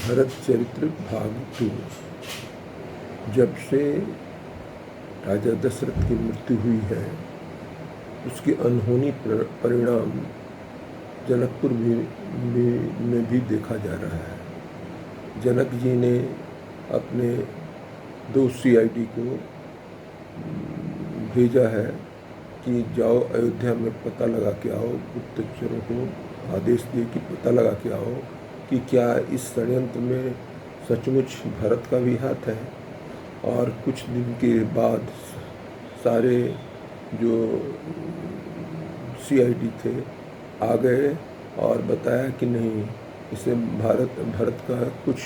भरत चरित्र भाग 2। जब से राजा दशरथ की मृत्यु हुई है, उसके अनहोनी परिणाम जनकपुर में भी देखा जा रहा है। जनक जी ने अपने 2 CID को भेजा है कि जाओ अयोध्या में पता लगा के आओ, गुप्तचरों को आदेश दिए कि पता लगा के आओ कि क्या इस षड्यंत्र में सचमुच भरत का भी हाथ है। और कुछ दिन के बाद सारे जो CID थे आ गए और बताया कि नहीं, इसे भरत का कुछ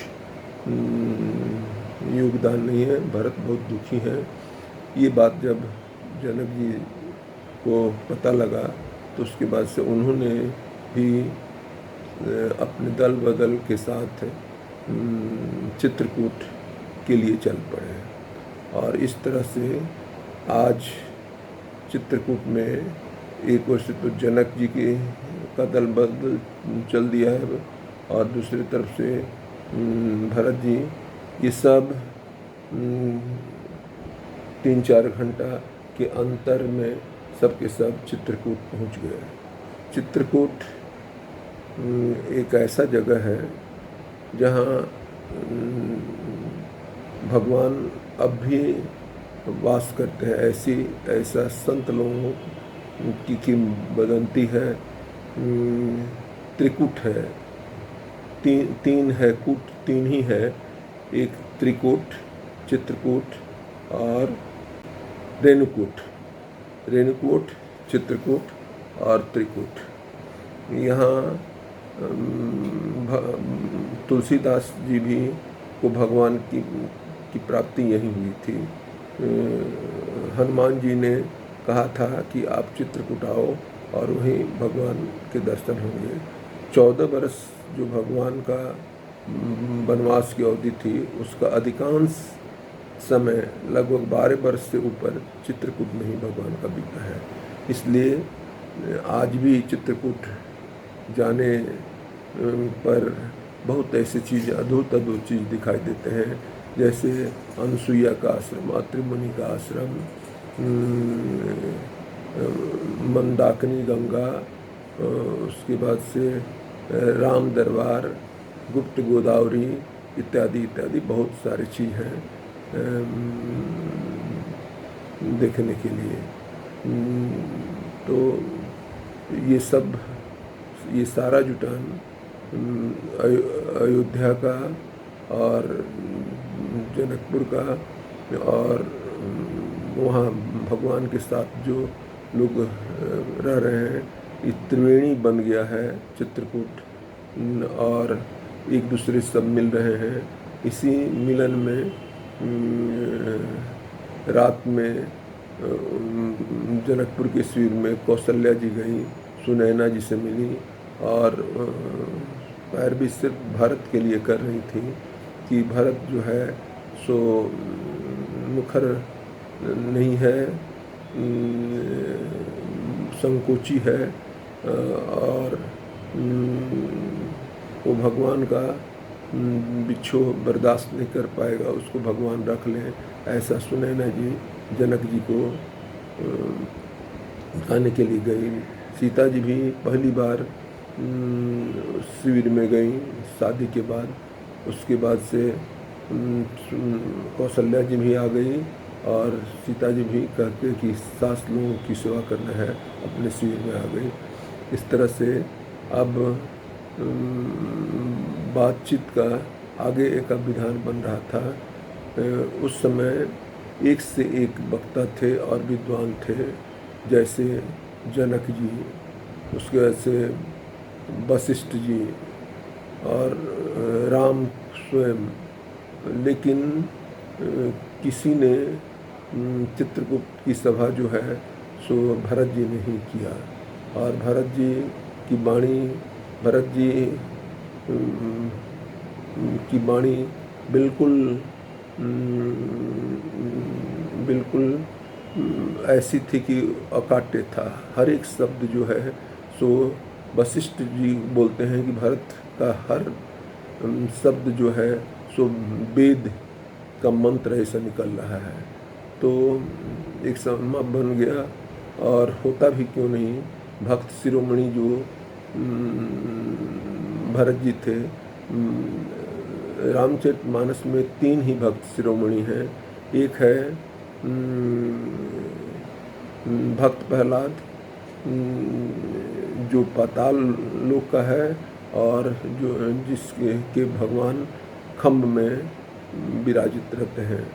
योगदान नहीं है, भरत बहुत दुखी है। ये बात जब जनक जी को पता लगा तो उसके बाद से उन्होंने भी अपने दल बदल के साथ चित्रकूट के लिए चल पड़े। और इस तरह से आज चित्रकूट में एक वर्ष तो जनक जी का दल बदल चल दिया है और दूसरी तरफ से भरत जी, ये सब 3-4 घंटा के अंतर में सबके सब चित्रकूट पहुंच गए। चित्रकूट एक ऐसा जगह है जहां भगवान अब भी वास करते हैं। ऐसा संत लोगों की किंवदंती है। त्रिकूट है, तीन है कूट, 3 ही है। एक त्रिकूट, चित्रकूट और रेणुकूट, चित्रकूट और त्रिकूट। यहाँ तुलसीदास जी भी को भगवान की प्राप्ति यही हुई थी। हनुमान जी ने कहा था कि आप चित्रकूट आओ और वहीं भगवान के दर्शन होंगे। 14 बरस जो भगवान का वनवास की अवधि थी, उसका अधिकांश समय लगभग 12 वर्ष से ऊपर चित्रकूट में ही भगवान का बीता है। इसलिए आज भी चित्रकूट जाने पर बहुत ऐसी चीज़, अद्भुत चीज़ दिखाई देते हैं, जैसे अनुसुईया का आश्रम, अत्रि मुनि का आश्रम, मंदाकिनी गंगा, उसके बाद से राम दरबार, गुप्त गोदावरी इत्यादि इत्यादि बहुत सारी चीज़ हैं देखने के लिए। तो ये सारा जुटान अयोध्या का और जनकपुर का और वहाँ भगवान के साथ जो लोग रह रहे हैं, ये त्रिवेणी बन गया है चित्रकूट, और एक दूसरे से सब मिल रहे हैं। इसी मिलन में रात में जनकपुर के शिविर में कौशल्या जी गई, सुनैना जी से मिली और पैर भी सिर्फ भरत के लिए कर रही थी कि भरत जो है सो मुखर नहीं है, संकोची है और वो भगवान का बिच्छो बर्दाश्त नहीं कर पाएगा, उसको भगवान रख लें, ऐसा सुनैना जी जनक जी को आने के लिए गई। सीता जी भी पहली बार शिविर में गई शादी के बाद। उसके बाद से कौशल्या जी भी आ गई और सीता जी भी कहते कि सास लोगों की सेवा करना है, अपने शिविर में आ गई। इस तरह से अब बातचीत का आगे एक विधान बन रहा था। उस समय एक से एक वक्ता थे और विद्वान थे, जैसे जनक जी, उसके बाद से वशिष्ठ जी और राम स्वयं। लेकिन किसी ने चित्रकूट की सभा जो है सो भरत जी ने ही किया। और भरत जी की वाणी बिल्कुल ऐसी थी कि अकाट्य था। हर एक शब्द जो है सो वशिष्ठ जी बोलते हैं कि भरत का हर शब्द जो है सो वेद का मंत्र ऐसा निकल रहा है। तो एक सम्मा बन गया। और होता भी क्यों नहीं, भक्त शिरोमणि जो भरत जी थे, रामचरितमानस में 3 ही भक्त शिरोमणि हैं। एक है भक्त प्रहलाद जो पाताल लोक का है और जो जिसके के भगवान खम्भ में विराजित रहते हैं।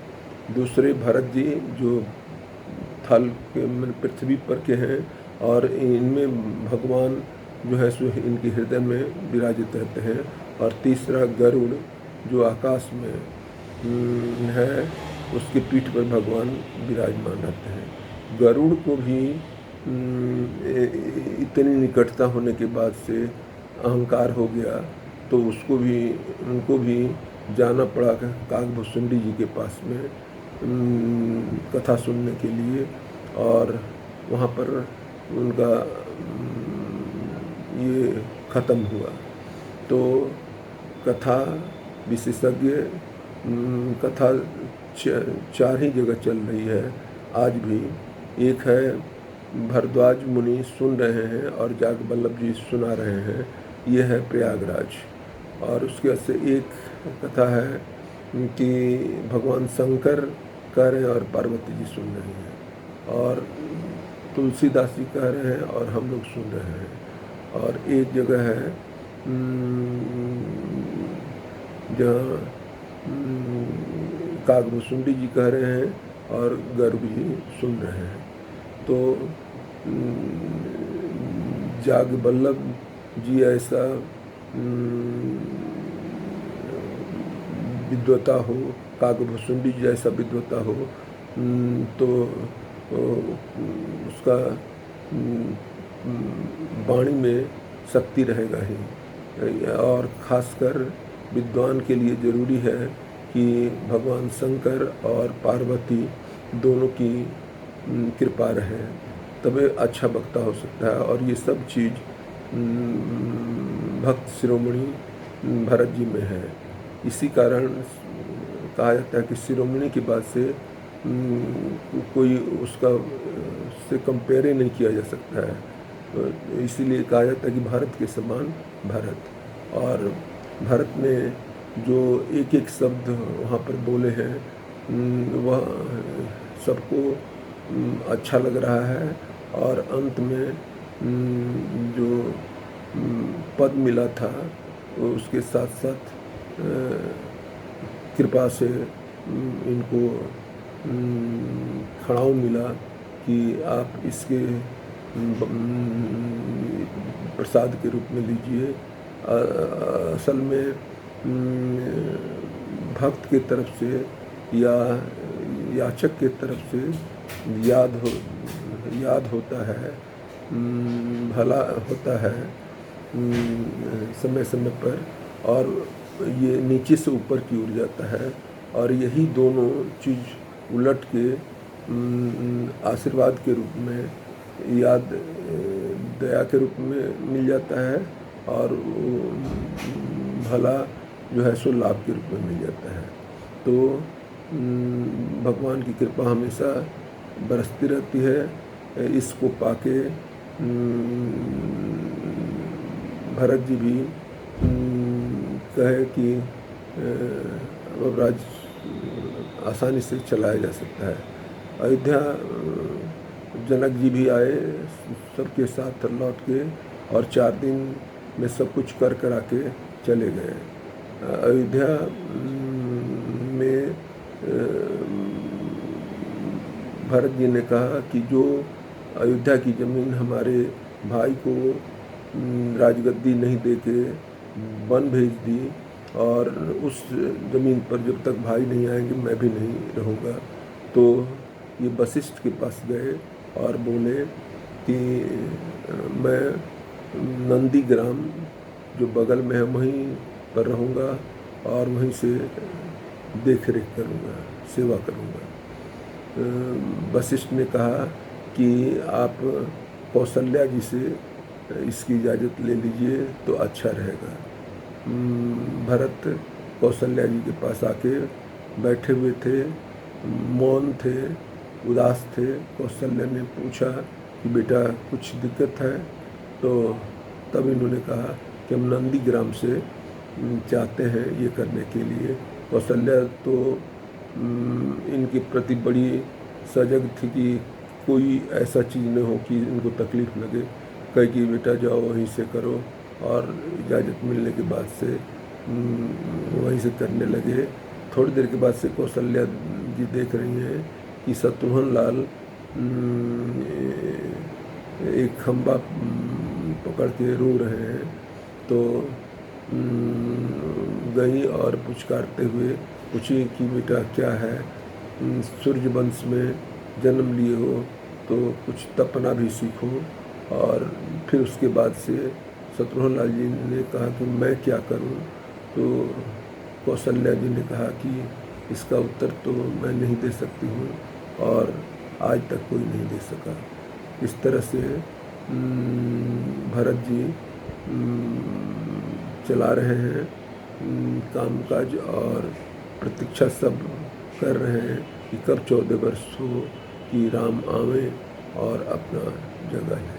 दूसरे भरत जी जो थल के पृथ्वी पर के हैं और इनमें भगवान जो है सो इनके हृदय में विराजित रहते हैं। और तीसरा गरुड़ जो आकाश में है, उसके पीठ पर भगवान विराजमान रहते हैं। गरुड़ को भी इतनी निकटता होने के बाद से अहंकार हो गया, तो उनको भी जाना पड़ा काकभुसुंडी जी के पास में कथा सुनने के लिए। और वहाँ पर उनका ये ख़त्म हुआ। तो कथा विशेषज्ञ कथा 4 ही जगह चल रही है आज भी। एक है भरद्वाज मुनि सुन रहे हैं और जागवल्लभ जी सुना रहे हैं, ये है प्रयागराज। और उसके से एक कथा है कि भगवान शंकर कह रहे हैं और पार्वती जी सुन रही हैं, और तुलसीदास जी कह रहे हैं और हम लोग सुन रहे हैं। और एक जगह है जहाँ काकभुसुंडी जी कह रहे हैं और गरुड़ जी सुन रहे हैं। तो जागवल्लभ जी ऐसा विद्वता हो, काकभुसुंडी जी जैसा विद्वता हो, तो उसका वाणी में शक्ति रहेगा ही। और ख़ासकर विद्वान के लिए ज़रूरी है कि भगवान शंकर और पार्वती दोनों की कृपा रहे, तभी अच्छा वक्ता हो सकता है। और ये सब चीज़ भक्त शिरोमणि भरत जी में है। इसी कारण कहा जाता है कि शिरोमणि की बात से कोई उसका से कंपेयर ही नहीं किया जा सकता है। तो इसीलिए कहा जाता है कि भारत के समान भरत। और भरत ने जो एक एक शब्द वहाँ पर बोले हैं, वह सबको अच्छा लग रहा है। और अंत में जो पद मिला था, उसके साथ साथ कृपा से इनको खड़ाऊ मिला कि आप इसके प्रसाद के रूप में लीजिए। असल में भक्त के तरफ से या याचक के तरफ से याद होता है, भला होता है समय समय पर, और ये नीचे से ऊपर की ओर जाता है। और यही दोनों चीज़ उलट के आशीर्वाद के रूप में, याद दया के रूप में मिल जाता है, और भला जो है सो लाभ के रूप में मिल जाता है। तो भगवान की कृपा हमेशा बरसती रहती है। इसको पाके भरत जी भी कहे कि अब राज्य आसानी से चलाया जा सकता है। अयोध्या जनक जी भी आए सबके साथ लौट के, और 4 दिन में सब कुछ कर करा के चले गए। अयोध्या में भरत जी ने कहा कि जो अयोध्या की ज़मीन हमारे भाई को राजगद्दी नहीं देके वन भेज दी, और उस ज़मीन पर जब तक भाई नहीं आएंगे मैं भी नहीं रहूँगा। तो ये वशिष्ठ के पास गए और बोले कि मैं नंदीग्राम जो बगल में है वहीं पर रहूँगा और वहीं से देख रेख करूँगा, सेवा करूँगा। वशिष्ठ ने कहा कि आप कौशल्या जी से इसकी इजाज़त ले लीजिए तो अच्छा रहेगा। भरत कौशल्या जी के पास आके बैठे हुए थे, मौन थे, उदास थे। कौशल्या ने पूछा कि बेटा कुछ दिक्कत है? तो तब इन्होंने कहा कि हम नंदीग्राम से चाहते हैं ये करने के लिए। कौशल्या तो इनके प्रति बड़ी सजग थी कि कोई ऐसा चीज़ न हो कि इनको तकलीफ़ लगे। कहे कि बेटा जाओ वहीं से करो, और इजाज़त मिलने के बाद से वहीं से करने लगे। थोड़ी देर के बाद से कौशल्या जी देख रही हैं कि शत्रुघ्न लाल एक खंबा पकड़ के रो रहे हैं। तो गई और पुचकारते हुए पूछी कि बेटा क्या है? सूर्य वंश में जन्म लिए हो तो कुछ तपना भी सीखो। और फिर उसके बाद से शत्रुघ्न लाल जी ने कहा कि मैं क्या करूं? तो कौशल्या जी ने कहा कि इसका उत्तर तो मैं नहीं दे सकती हूँ, और आज तक कोई नहीं दे सका। इस तरह से भरत जी चला रहे हैं कामकाज, और प्रतीक्षा सब कर रहे हैं कि कब 14 वर्ष हो कि राम आवें और अपना जगह लें।